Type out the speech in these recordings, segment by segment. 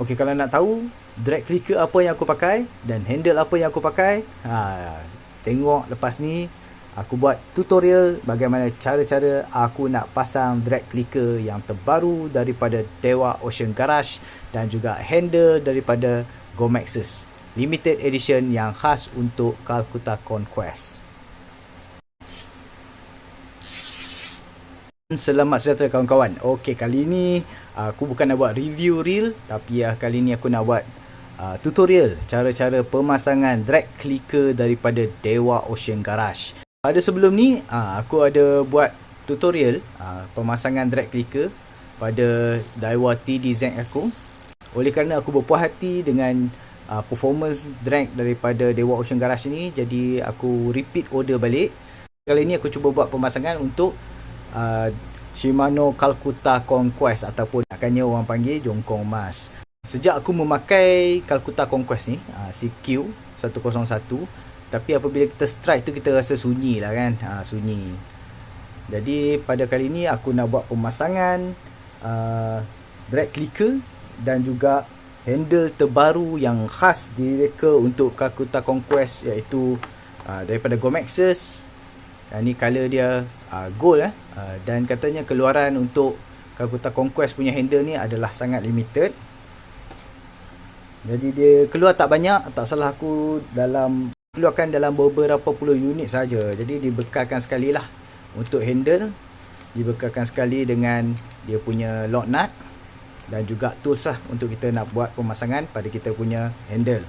Okey, kalau nak tahu drag clicker apa yang aku pakai dan handle apa yang aku pakai, tengok lepas ni aku buat tutorial bagaimana cara-cara aku nak pasang drag clicker yang terbaru daripada Dewa Ocean Garage dan juga handle daripada Gomaxus limited edition yang khas untuk Calcutta Conquest. Selamat sejahtera kawan-kawan. Okey, kali ni aku bukan nak buat review reel, tapi kali ni aku nak buat tutorial cara-cara pemasangan drag clicker daripada Dewa Ocean Garage. Pada sebelum ni aku ada buat tutorial pemasangan drag clicker pada Daiwa TDZ aku. Oleh kerana aku berpuas hati dengan performance drag daripada Dewa Ocean Garage ni, jadi aku repeat order balik. Kali ni aku cuba buat pemasangan untuk Shimano Calcutta Conquest ataupun akannya orang panggil Jongkong Mas. Sejak aku memakai Calcutta Conquest ni, CQ101, tapi apabila kita strike tu kita rasa sunyi lah kan, sunyi. Jadi pada kali ni aku nak buat pemasangan drag clicker dan juga handle terbaru yang khas direka untuk Calcutta Conquest, iaitu daripada Gomaxus. Ni color dia gold dan katanya keluaran untuk Calcutta Conquest punya handle ni adalah sangat limited. Jadi dia keluar tak banyak, tak salah aku keluarkan dalam beberapa puluh unit saja. Jadi dibekalkan sekali lah untuk handle, dibekalkan sekali dengan dia punya lock nut dan juga tools lah untuk kita nak buat pemasangan pada kita punya handle.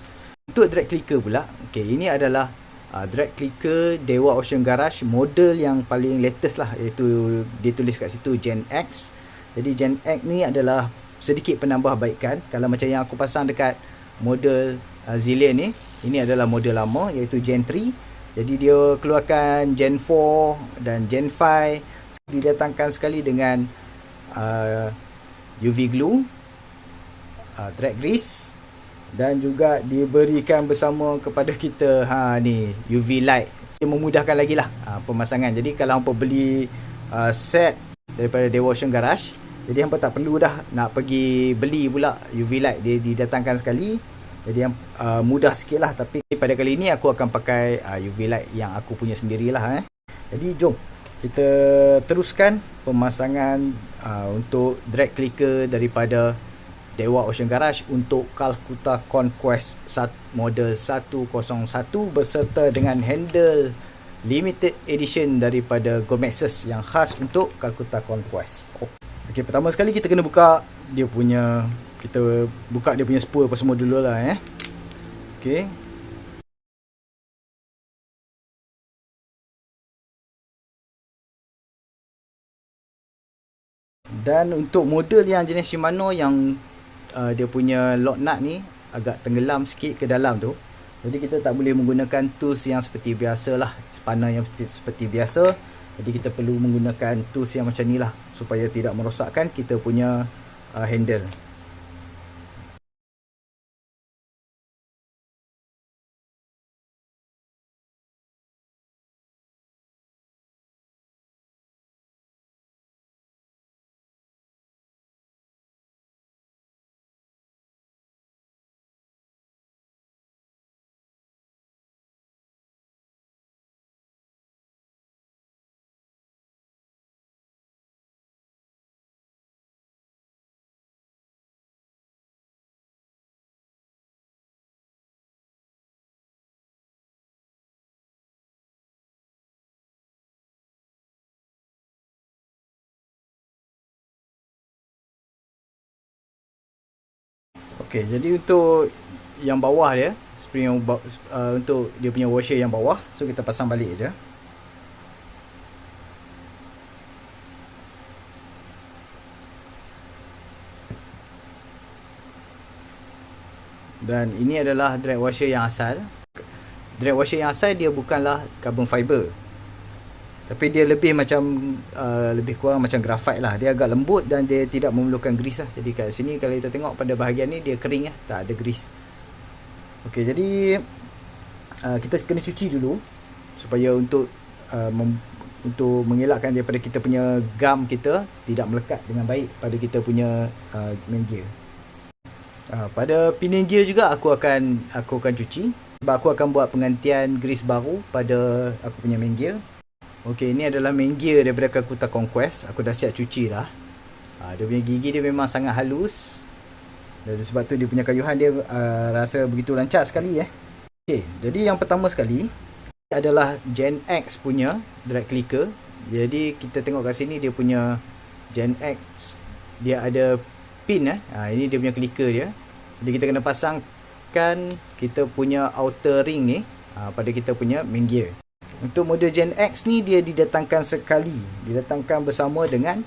Untuk drag clicker pula, ini adalah drag clicker Dewa Ocean Garage model yang paling latest lah, iaitu dia tulis kat situ Gen X. Jadi Gen X ni adalah sedikit penambahbaikan. Kalau macam yang aku pasang dekat model Zillion ni, ini adalah model lama iaitu Gen 3. Jadi dia keluarkan Gen 4 dan Gen 5, didatangkan sekali dengan UV glue, drag grease, dan juga diberikan bersama kepada kita ni UV light. Dia memudahkan lagi lah pemasangan. Jadi kalau hampa beli set daripada Dewa Ocean Garage, jadi hampa tak perlu dah nak pergi beli pula UV light, dia didatangkan sekali. Jadi yang mudah sikit lah. Tapi pada kali ini aku akan pakai UV light yang aku punya sendirilah. Jadi jom kita teruskan pemasangan untuk drag clicker daripada Dewa Ocean Garage untuk Calcutta Conquest model 101 beserta dengan handle limited edition daripada Gomaxus yang khas untuk Calcutta Conquest. Okey, pertama sekali kita kena buka dia punya spool apa semua dulu lah Okey. Dan untuk model yang jenis Shimano yang dia punya lock nut ni agak tenggelam sikit ke dalam tu, jadi kita tak boleh menggunakan tools yang seperti biasa lah, spanner yang seperti biasa. Jadi kita perlu menggunakan tools yang macam ni lah supaya tidak merosakkan kita punya handle. Okey, jadi untuk yang bawah dia, spring yang untuk dia punya washer yang bawah, so kita pasang balik je. Dan ini adalah drag washer yang asal. Drag washer yang asal dia bukanlah carbon fiber, tapi dia lebih macam lebih kurang macam graphite lah. Dia agak lembut dan dia tidak memerlukan grease lah. Jadi kat sini kalau kita tengok pada bahagian ni dia kering lah, tak ada grease. Okey, jadi kita kena cuci dulu supaya untuk mengelakkan daripada kita punya gum kita tidak melekat dengan baik pada kita punya meja. Pada pinion gear juga aku akan cuci. Sebab aku akan buat penggantian grease baru pada aku punya main gear. Okey, ini adalah main gear daripada Kakuta Conquest. Aku dah siap cuci dah. Dia punya gigi dia memang sangat halus. Dan sebab tu dia punya kayuhan dia rasa begitu lancar sekali. Okey, jadi yang pertama sekali adalah Gen X punya drag clicker. Jadi kita tengok kat sini dia punya Gen X, dia ada pin. Ini dia punya clicker dia. Jadi kita kena pasangkan kita punya outer ring ni pada kita punya main gear. Untuk model Gen X ni dia didatangkan sekali, didatangkan bersama dengan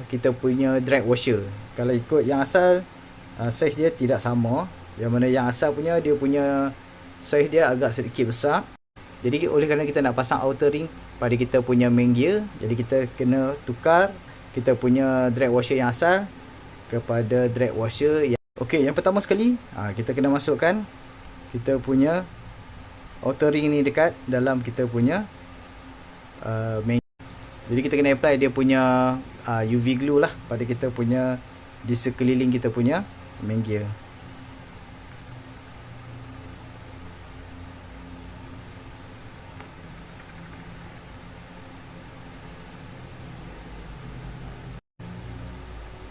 kita punya drag washer. Kalau ikut yang asal, saiz dia tidak sama. Yang mana yang asal punya, dia punya saiz dia agak sedikit besar. Jadi oleh kerana kita nak pasang outer ring pada kita punya main gear, jadi kita kena tukar kita punya drag washer yang asal kepada drag washer yang... Okey, yang pertama sekali kita kena masukkan kita punya outer ring ni dekat dalam kita punya main. Jadi kita kena apply dia punya UV glue lah pada kita punya, di sekeliling kita punya main gear.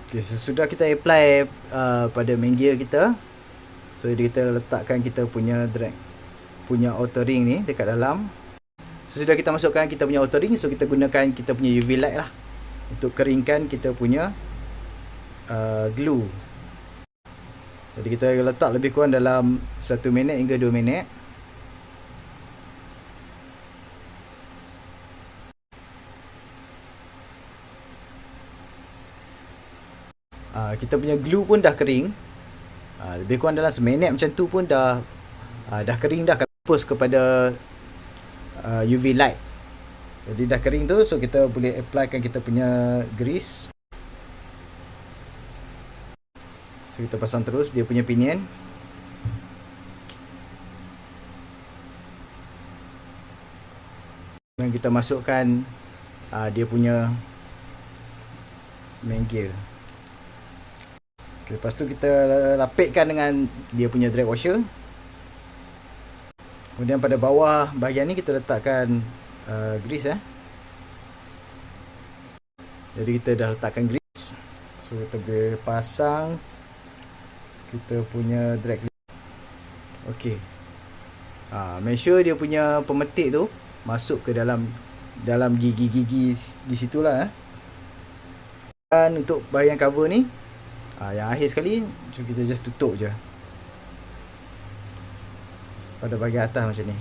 Okay, sesudah kita apply pada main gear kita, so kita letakkan kita punya drag punya outer ring ni dekat dalam. Sesudah kita masukkan kita punya outer ring, so kita gunakan kita punya UV light lah untuk keringkan kita punya glue. Jadi kita letak lebih kurang dalam 1 minit hingga 2 minit. Kita punya glue pun dah kering. Lebih kurang dalam seminit macam tu pun dah kering dah, fokus kepada UV light. Jadi dah kering tu, so kita boleh applykan kita punya grease. So kita pasang terus dia punya pinion. Dan kita masukkan dia punya main gear. Okay, lepas tu kita lapikkan dengan dia punya drag washer. Kemudian pada bawah bahagian ni kita letakkan grease. Jadi kita dah letakkan grease. So kita boleh pasang kita punya drag. Okey. Make sure dia punya pemetik tu masuk ke dalam gigi-gigi di situlah. Dan untuk bahagian cover ni, yang akhir sekali, so kita just tutup je pada bahagian atas macam ni.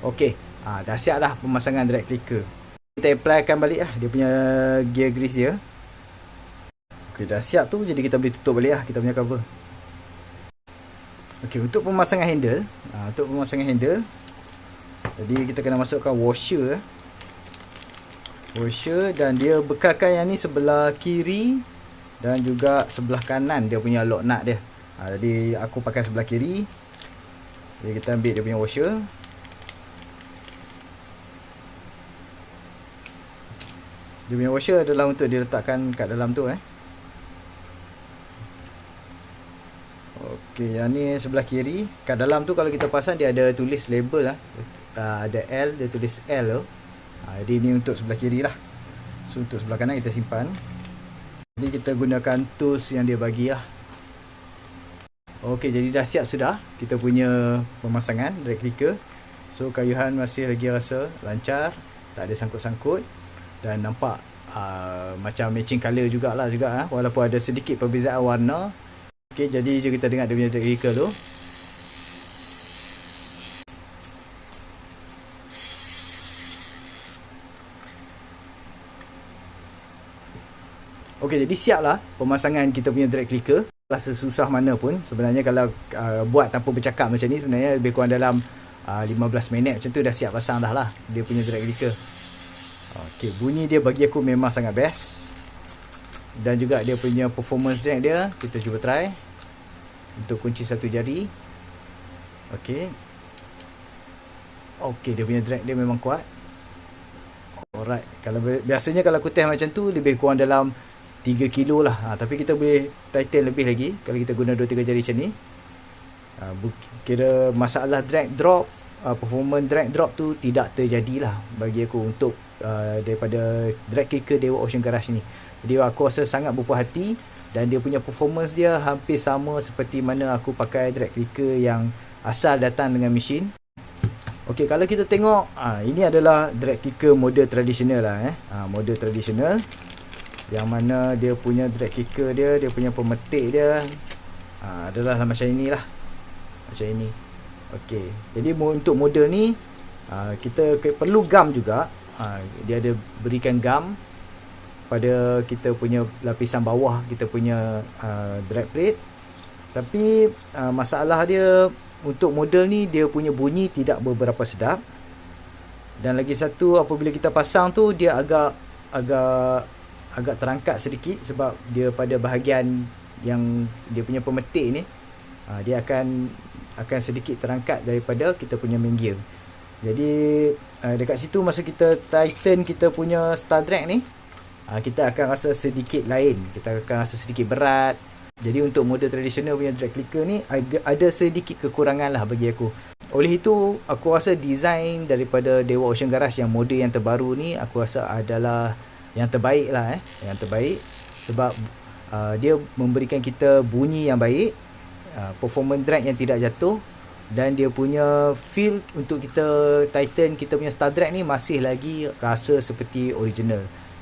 Okey, dah siap dah pemasangan drag clicker. Kita applykan balik dia punya gear grease dia. Okey, dah siap tu, jadi kita boleh tutup balik kita punya cover. Okey, untuk pemasangan handle, jadi kita kena masukkan washer. Dan dia bekalkan yang ni sebelah kiri dan juga sebelah kanan dia punya lock nut dia. Jadi aku pakai sebelah kiri. Jadi kita ambil dia punya washer. Dia punya washer adalah untuk diletakkan kat dalam tu. Okey, yang ni sebelah kiri. Kat dalam tu kalau kita pasang dia ada tulis label ada L, dia tulis L tu. Jadi ni untuk sebelah kiri lah. So untuk sebelah kanan kita simpan. Jadi kita gunakan tools yang dia bagi lah. Okey, jadi dah siap sudah kita punya pemasangan drag clicker. So kayuhan masih lagi rasa lancar, tak ada sangkut-sangkut. Dan nampak macam matching colour jugalah walaupun ada sedikit perbezaan warna. Okey, jadi jom kita dengar dia punya drag clicker tu. Okey, jadi siaplah pemasangan kita punya drag clicker. Rasa susah mana pun sebenarnya kalau buat tanpa bercakap macam ni, sebenarnya lebih kurang dalam 15 minit macam tu dah siap pasang dah lah dia punya drag clicker. Okey, bunyi dia bagi aku memang sangat best. Dan juga dia punya performance drag dia, kita cuba try untuk kunci satu jari. Okey. Okey, dia punya drag dia memang kuat. Alright, kalau biasanya kalau aku test macam tu lebih kurang dalam 3 kilo lah. Tapi kita boleh tighten lebih lagi kalau kita guna 2-3 jari macam ni. Kira masalah drag drop, performance drag drop tu tidak terjadilah bagi aku untuk daripada drag clicker Dewa Ocean Garage ni. Jadi aku rasa sangat berpuas hati, dan dia punya performance dia hampir sama seperti mana aku pakai drag clicker yang asal datang dengan mesin. Okey, kalau kita tengok, ini adalah drag clicker model tradisional lah. Model tradisional yang mana dia punya drag clicker dia punya pemetik dia adalah macam inilah. Macam ini. Okey, jadi untuk model ni kita perlu gam juga. Dia ada berikan gam pada kita punya lapisan bawah kita punya drag plate. Tapi masalah dia untuk model ni, dia punya bunyi tidak beberapa sedap. Dan lagi satu, apabila kita pasang tu dia agak terangkat sedikit, sebab dia pada bahagian yang dia punya pemetik ni dia akan sedikit terangkat daripada kita punya main gear. Jadi dekat situ masa kita tighten kita punya star drag ni, kita akan rasa sedikit lain, kita akan rasa sedikit berat. Jadi untuk model tradisional punya drag clicker ni ada sedikit kekurangan lah bagi aku. Oleh itu aku rasa design daripada Dewa Ocean Garage yang model yang terbaru ni, aku rasa adalah yang terbaik lah, yang terbaik. Sebab dia memberikan kita bunyi yang baik, performance drag yang tidak jatuh, dan dia punya feel untuk kita tighten kita punya star drag ni masih lagi rasa seperti original.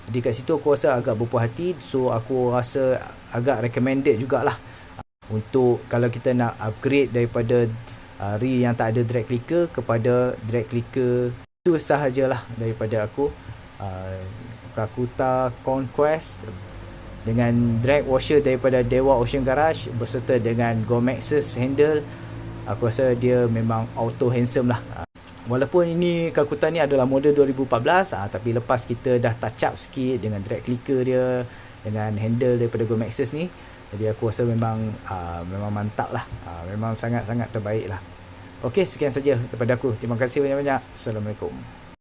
Jadi kat situ aku rasa agak berpuas hati. So aku rasa agak recommended jugalah untuk kalau kita nak upgrade daripada reel yang tak ada drag clicker kepada drag clicker. Itu sahajalah daripada aku. Kakuta Conquest dengan drag washer daripada Dewa Ocean Garage berserta dengan Gomexus handle. Aku rasa dia memang auto handsome lah. Walaupun ini Kakuta ni adalah model 2014, tapi lepas kita dah touch up sikit dengan drag clicker dia, dengan handle daripada Gomexus ni, jadi aku rasa memang mantap lah. Memang sangat-sangat terbaik lah. Okey, sekian saja daripada aku. Terima kasih banyak-banyak. Assalamualaikum.